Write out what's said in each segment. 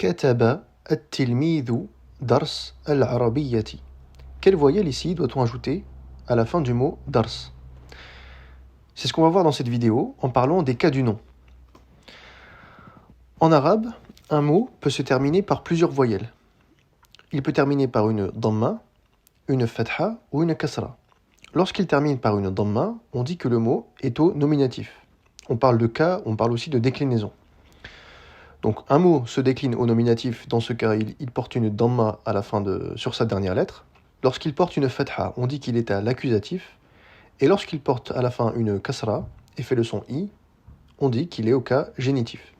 كتب التلميذ درس العربية. Quelle voyelle ici doit-on ajouter à la fin du mot dars? C'est ce qu'on va voir dans cette vidéo en parlant des cas du nom. En arabe, un mot peut se terminer par plusieurs voyelles. Il peut terminer par une dhamma, une fatha ou une kasra. Lorsqu'il termine par une dhamma, on dit que le mot est au nominatif. On parle de cas, on parle aussi de déclinaison. Donc un mot se décline au nominatif, dans ce cas il porte une dhamma à la fin sur sa dernière lettre. Lorsqu'il porte une fatha, on dit qu'il est à l'accusatif. Et lorsqu'il porte à la fin une kasra et fait le son i, on dit qu'il est au cas génitif.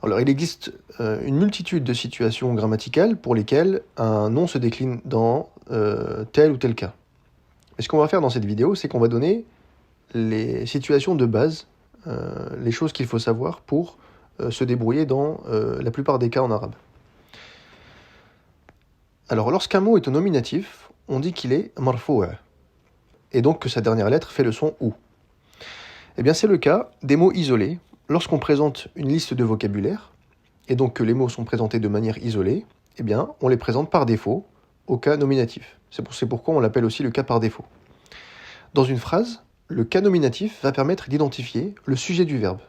Alors il existe une multitude de situations grammaticales pour lesquelles un nom se décline dans tel ou tel cas. Et ce qu'on va faire dans cette vidéo, c'est qu'on va donner les situations de base, les choses qu'il faut savoir pour se débrouiller dans la plupart des cas en arabe. Alors lorsqu'un mot est au nominatif, on dit qu'il est marfou', et donc que sa dernière lettre fait le son ou. Eh bien c'est le cas des mots isolés. Lorsqu'on présente une liste de vocabulaire, et donc que les mots sont présentés de manière isolée, eh bien on les présente par défaut au cas nominatif. C'est pourquoi on l'appelle aussi le cas par défaut. Dans une phrase, le cas nominatif va permettre d'identifier le sujet du verbe.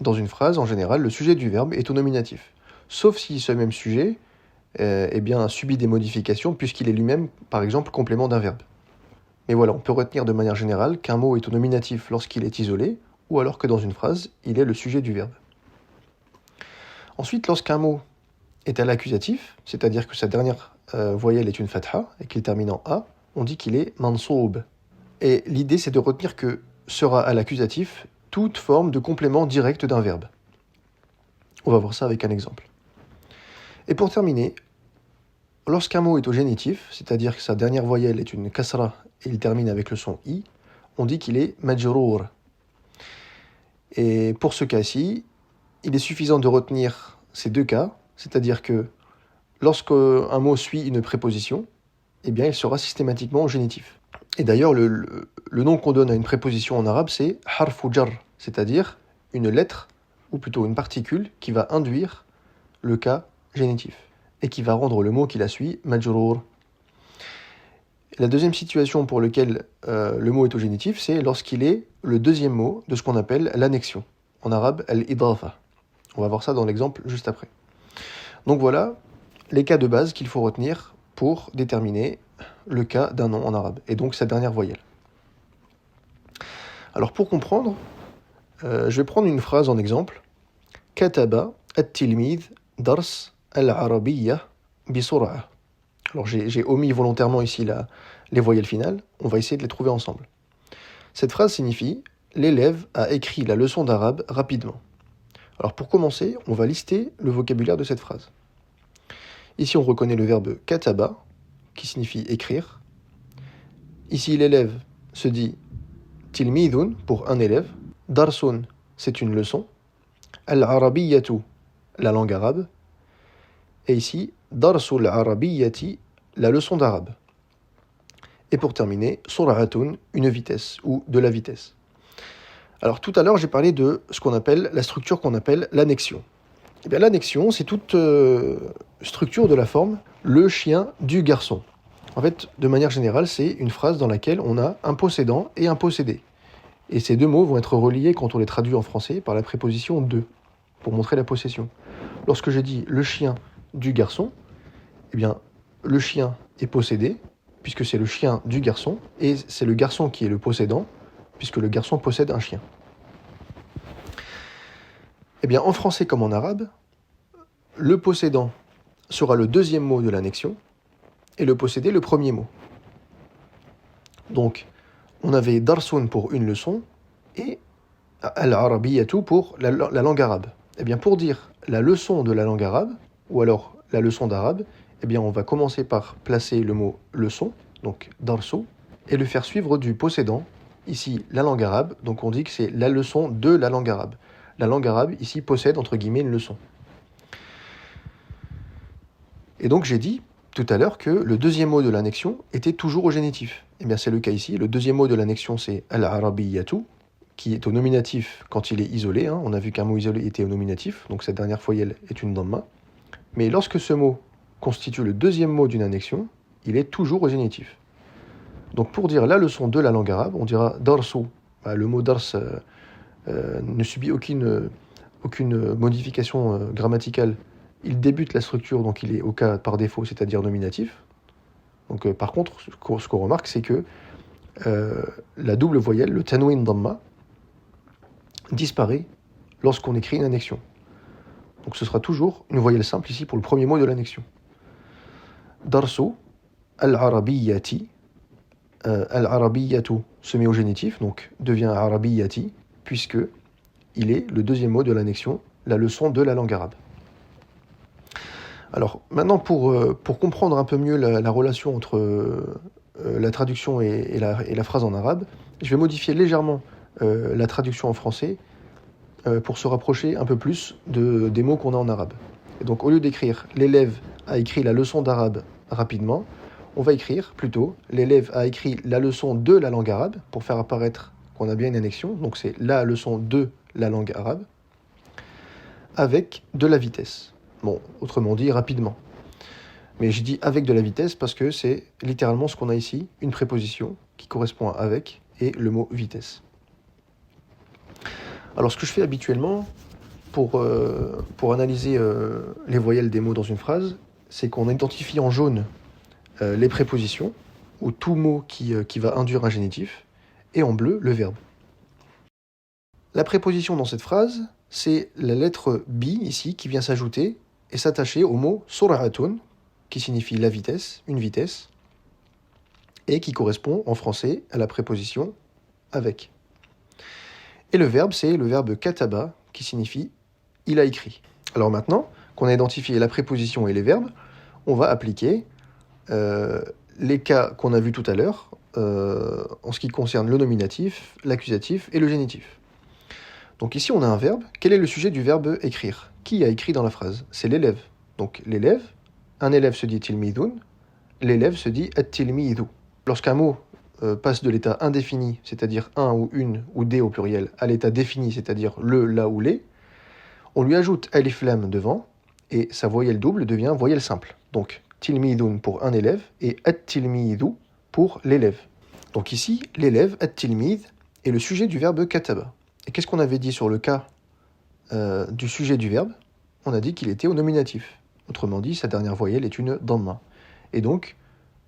Dans une phrase, en général, le sujet du verbe est au nominatif. Sauf si ce même sujet subit des modifications puisqu'il est lui-même, par exemple, complément d'un verbe. Mais voilà, on peut retenir de manière générale qu'un mot est au nominatif lorsqu'il est isolé, ou alors que dans une phrase, il est le sujet du verbe. Ensuite, lorsqu'un mot est à l'accusatif, c'est-à-dire que sa dernière voyelle est une fatha et qu'il termine en a, on dit qu'il est mansoub. Et l'idée, c'est de retenir que sera à l'accusatif toute forme de complément direct d'un verbe. On va voir ça avec un exemple. Et pour terminer, lorsqu'un mot est au génitif, c'est-à-dire que sa dernière voyelle est une kasra et il termine avec le son i, on dit qu'il est majrour. Et pour ce cas-ci, il est suffisant de retenir ces deux cas, c'est-à-dire que lorsqu'un mot suit une préposition, eh bien il sera systématiquement au génitif. Et d'ailleurs, le nom qu'on donne à une préposition en arabe, c'est harfu jar, c'est-à-dire une lettre, ou plutôt une particule, qui va induire le cas génitif, et qui va rendre le mot qui la suit majrour. La deuxième situation pour laquelle le mot est au génitif, c'est lorsqu'il est le deuxième mot de ce qu'on appelle l'annexion. En arabe, al-idafa. On va voir ça dans l'exemple juste après. Donc voilà les cas de base qu'il faut retenir pour déterminer le cas d'un nom en arabe, et donc sa dernière voyelle. Alors pour comprendre, je vais prendre une phrase en exemple. Kataba at-tilmidh dars al-arabiyya bisur'a. Alors j'ai omis volontairement ici les voyelles finales, on va essayer de les trouver ensemble. Cette phrase signifie « L'élève a écrit la leçon d'arabe rapidement ». Alors pour commencer, on va lister le vocabulaire de cette phrase. Ici on reconnaît le verbe « kataba » qui signifie « écrire ». Ici l'élève se dit « tilmidun » pour un élève, « darsun » c'est une leçon, « al-arabiyyatu » la langue arabe, et ici « darsul arabiyyati » la leçon d'arabe. Et pour terminer, sur'atun, une vitesse ou de la vitesse. Alors tout à l'heure, j'ai parlé de ce qu'on appelle la structure qu'on appelle l'annexion. Eh bien l'annexion, c'est toute structure de la forme le chien du garçon. En fait, de manière générale, c'est une phrase dans laquelle on a un possédant et un possédé. Et ces deux mots vont être reliés quand on les traduit en français par la préposition de, pour montrer la possession. Lorsque je dis le chien du garçon, eh bien le chien est possédé, puisque c'est le chien du garçon, et c'est le garçon qui est le possédant, puisque le garçon possède un chien. Eh bien, en français comme en arabe, le possédant sera le deuxième mot de l'annexion, et le possédé le premier mot. Donc, on avait darsun pour une leçon, et al-arabiyyatu pour la langue arabe. Eh bien, pour dire la leçon de la langue arabe, ou alors la leçon d'arabe, eh bien, on va commencer par placer le mot leçon, donc darsu, et le faire suivre du possédant, ici la langue arabe, donc on dit que c'est la leçon de la langue arabe. La langue arabe, ici, possède, entre guillemets, une leçon. Et donc j'ai dit tout à l'heure que le deuxième mot de l'annexion était toujours au génitif. Eh bien c'est le cas ici, le deuxième mot de l'annexion c'est al-arabiyyatu, qui est au nominatif quand il est isolé. On a vu qu'un mot isolé était au nominatif, donc cette dernière voyelle est une dhamma. Mais lorsque ce mot constitue le deuxième mot d'une annexion, il est toujours au génitif. Donc pour dire la leçon de la langue arabe, on dira darsu. Le mot dars ne subit aucune modification grammaticale. Il débute la structure, donc il est au cas par défaut, c'est-à-dire nominatif. Donc par contre, ce qu'on remarque, c'est que la double voyelle, le tanwin dhamma, disparaît lorsqu'on écrit une annexion. Donc ce sera toujours une voyelle simple ici pour le premier mot de l'annexion. Darsu al-arabiyyati. Al-arabiyyatu se met au génitif, donc devient arabiyyati, puisque il est le deuxième mot de l'annexion, la leçon de la langue arabe. Alors maintenant, pour comprendre un peu mieux la relation entre la traduction et la phrase en arabe, je vais modifier légèrement la traduction en français pour se rapprocher un peu plus des mots qu'on a en arabe. Et donc au lieu d'écrire « l'élève a écrit la leçon d'arabe rapidement », on va écrire plutôt « l'élève a écrit la leçon de la langue arabe » pour faire apparaître qu'on a bien une annexion, donc c'est la leçon de la langue arabe, avec de la vitesse. Bon, autrement dit, rapidement. Mais je dis avec de la vitesse parce que c'est littéralement ce qu'on a ici, une préposition qui correspond à avec et le mot vitesse. Alors ce que je fais habituellement pour analyser les voyelles des mots dans une phrase, c'est qu'on identifie en jaune les prépositions, ou tout mot qui va induire un génitif, et en bleu le verbe. La préposition dans cette phrase, c'est la lettre bi ici qui vient s'ajouter et s'attacher au mot sur'atun, qui signifie la vitesse, une vitesse, et qui correspond en français à la préposition avec. Et le verbe, c'est le verbe kataba, qui signifie il a écrit. Alors maintenant qu'on a identifié la préposition et les verbes, on va appliquer les cas qu'on a vus tout à l'heure en ce qui concerne le nominatif, l'accusatif et le génitif. Donc ici on a un verbe. Quel est le sujet du verbe écrire? Qui a écrit dans la phrase? C'est l'élève. Donc l'élève, un élève se dit tilmidun, l'élève se dit at-tilmidu. Lorsqu'un mot passe de l'état indéfini, c'est-à-dire un ou une ou des au pluriel, à l'état défini, c'est-à-dire le, la ou les, on lui ajoute alif lam devant et sa voyelle double devient voyelle simple. Donc tilmidun pour un élève et at-tilmidu pour l'élève. Donc ici, l'élève, at-tilmid, est le sujet du verbe kataba. Et qu'est-ce qu'on avait dit sur le cas du sujet du verbe? On a dit qu'il était au nominatif. Autrement dit, sa dernière voyelle est une dhamma. Et donc,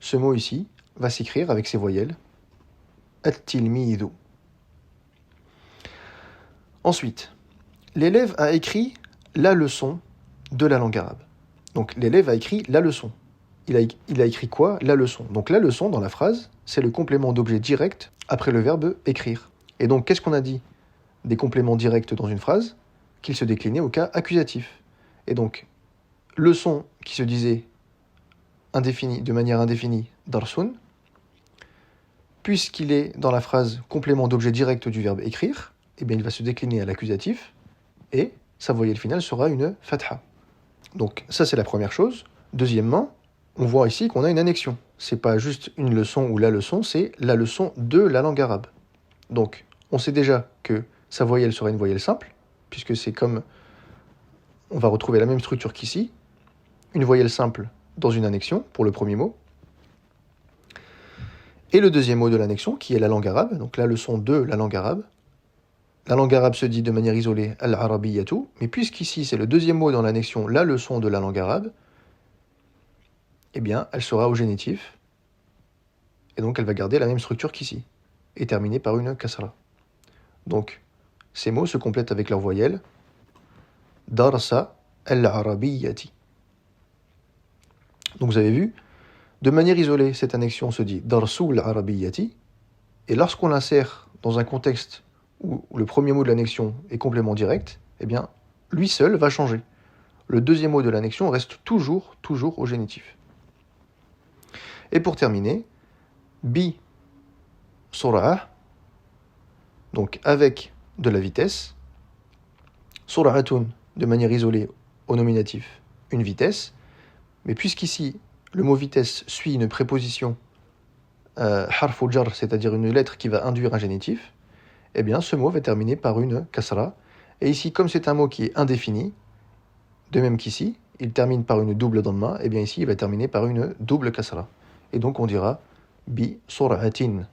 ce mot ici va s'écrire avec ses voyelles at-tilmidu. Ensuite, l'élève a écrit la leçon de la langue arabe. Donc l'élève a écrit la leçon. Il a écrit quoi? La leçon. Donc la leçon, dans la phrase, c'est le complément d'objet direct après le verbe écrire. Et donc qu'est-ce qu'on a dit des compléments directs dans une phrase? Qu'ils se déclinaient au cas accusatif. Et donc, leçon qui se disait de manière indéfinie, darsun, puisqu'il est dans la phrase complément d'objet direct du verbe écrire, eh bien il va se décliner à l'accusatif, et sa voyelle finale sera une fatha. Donc ça c'est la première chose. Deuxièmement, on voit ici qu'on a une annexion. C'est pas juste une leçon ou la leçon, c'est la leçon de la langue arabe. Donc on sait déjà que sa voyelle sera une voyelle simple, puisque c'est comme on va retrouver la même structure qu'ici, une voyelle simple dans une annexion pour le premier mot, et le deuxième mot de l'annexion qui est la langue arabe, donc la leçon de la langue arabe. La langue arabe se dit de manière isolée al-arabiyyatu, mais puisqu'ici c'est le deuxième mot dans l'annexion, la leçon de la langue arabe, eh bien elle sera au génitif, et donc elle va garder la même structure qu'ici, et terminée par une kasra. Donc ces mots se complètent avec leur voyelle darsa al-arabiyyati. Donc vous avez vu, de manière isolée, cette annexion se dit darsu al-arabiyyati, et lorsqu'on l'insère dans un contexte où le premier mot de l'annexion est complément direct, eh bien, lui seul va changer. Le deuxième mot de l'annexion reste toujours au génitif. Et pour terminer, bi sur'ah, donc avec de la vitesse, sur'atun, de manière isolée au nominatif, une vitesse, mais puisqu'ici, le mot vitesse suit une préposition harfu jar, c'est-à-dire une lettre qui va induire un génitif, eh bien ce mot va terminer par une kasra. Et ici, comme c'est un mot qui est indéfini, de même qu'ici, il termine par une double damma, eh bien ici, il va terminer par une double kasra. Et donc on dira bi sur'atin.